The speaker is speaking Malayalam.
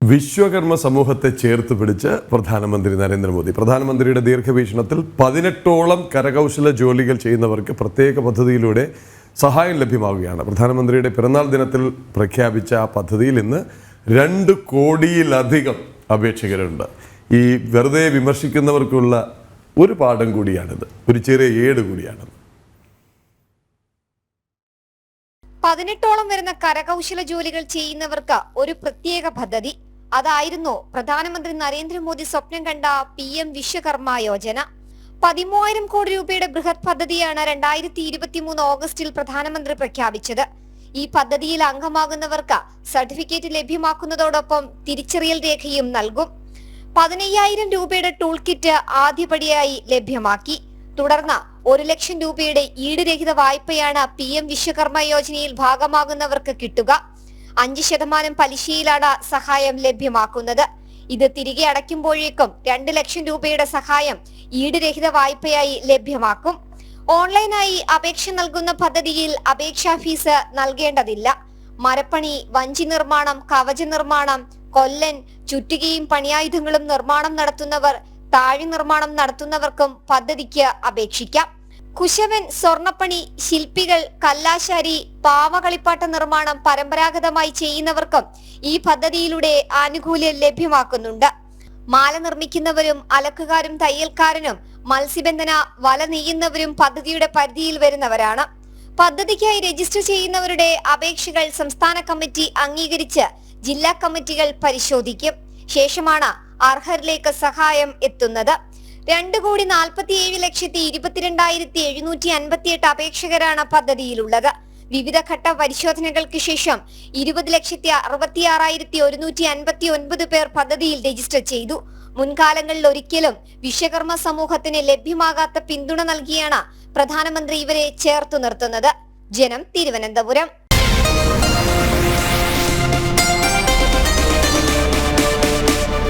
വിശ്വകർമ്മ സമൂഹത്തെ ചേർത്ത് പിടിച്ച് പ്രധാനമന്ത്രി നരേന്ദ്രമോദി. പ്രധാനമന്ത്രിയുടെ ദീർഘവീക്ഷണത്തിൽ 18ഓളം കരകൗശല ജോലികൾ ചെയ്യുന്നവർക്ക് പ്രത്യേക പദ്ധതിയിലൂടെ സഹായം ലഭ്യമാവുകയാണ്. പ്രധാനമന്ത്രിയുടെ പിറന്നാൾ ദിനത്തിൽ പ്രഖ്യാപിച്ച ആ പദ്ധതിയിൽ ഇന്ന് 2 കോടിയിലധികം അപേക്ഷകരുണ്ട്. ഈ വെറുതെ വിമർശിക്കുന്നവർക്കുള്ള ഒരു പാഠം കൂടിയാണിത്, ഒരു ചെറിയ ഏട് കൂടിയാണിത്. 18ഓളം വരുന്ന കരകൗശല ജോലികൾ ചെയ്യുന്നവർക്ക് ഒരു പ്രത്യേക പദ്ധതി. അതായിരുന്നു പ്രധാനമന്ത്രി നരേന്ദ്രമോദി സ്വപ്നം കണ്ട PM വിശ്വകർമ്മ യോജന. 13,000 കോടി രൂപയുടെ ബൃഹത് പദ്ധതിയാണ് 2023 ഓഗസ്റ്റിൽ പ്രധാനമന്ത്രി പ്രഖ്യാപിച്ചത്. ഈ പദ്ധതിയിൽ അംഗമാകുന്നവർക്ക് സർട്ടിഫിക്കറ്റ് ലഭ്യമാക്കുന്നതോടൊപ്പം തിരിച്ചറിയൽ രേഖയും നൽകും. 15,000 രൂപയുടെ ടൂൾ കിറ്റ് ആദ്യപടിയായി ലഭ്യമാക്കി. തുടർന്ന് 1 ലക്ഷം രൂപയുടെ ഈടുരഹിത വായ്പയാണ് PM വിശ്വകർമ്മ യോജനയിൽ ഭാഗമാകുന്നവർക്ക് കിട്ടുക. 5% പലിശയിലാണ് സഹായം ലഭ്യമാക്കുന്നത്. ഇത് തിരികെ അടയ്ക്കുമ്പോഴേക്കും 2 ലക്ഷം രൂപയുടെ സഹായം ഈടുരഹിത വായ്പയായി ലഭ്യമാക്കും. ഓൺലൈനായി അപേക്ഷ നൽകുന്ന പദ്ധതിയിൽ അപേക്ഷാ ഫീസ് നൽകേണ്ടതില്ല. മരപ്പണി, വഞ്ചി നിർമ്മാണം, കവച നിർമ്മാണം, കൊല്ലൻ, ചുറ്റികയും പണിയായുധങ്ങളും നിർമ്മാണം നടത്തുന്നവർ, താഴി നിർമ്മാണം നടത്തുന്നവർക്കും പദ്ധതിക്ക് അപേക്ഷിക്കാം. കുശവൻ, സ്വർണ്ണപ്പണി, ശില്പികൾ, കല്ലാശാരി, പാവകളിപ്പാട്ട നിർമ്മാണം പരമ്പരാഗതമായി ചെയ്യുന്നവർക്കും ഈ പദ്ധതിയിലൂടെ ആനുകൂല്യം ലഭ്യമാക്കുന്നുണ്ട്. മാല നിർമ്മിക്കുന്നവരും അലക്കുകാരും തയ്യൽക്കാരനും മത്സ്യബന്ധന, വല നെയ്യുന്നവരും പദ്ധതിയുടെ പരിധിയിൽ വരുന്നവരാണ്. പദ്ധതിക്കായി രജിസ്റ്റർ ചെയ്യുന്നവരുടെ അപേക്ഷകൾ സംസ്ഥാന കമ്മിറ്റി അംഗീകരിച്ച് ജില്ലാ കമ്മിറ്റികൾ പരിശോധിക്കും. ശേഷമാണ് അർഹരിലേക്ക് സഹായം എത്തുന്നത്. 2,47,22,758 അപേക്ഷകരാണ് പദ്ധതിയിലുള്ളത്. വിവിധ ഘട്ട പരിശോധനകൾക്ക് ശേഷം 20,66,159 പേർ പദ്ധതിയിൽ രജിസ്റ്റർ ചെയ്തു. മുൻകാലങ്ങളിൽ ഒരിക്കലും വിശ്വകർമ്മ സമൂഹത്തിന് ലഭ്യമാകാത്ത പിന്തുണ നൽകിയാണ് പ്രധാനമന്ത്രി ഇവരെ ചേർത്തു നിർത്തുന്നത്. ജനം, തിരുവനന്തപുരം.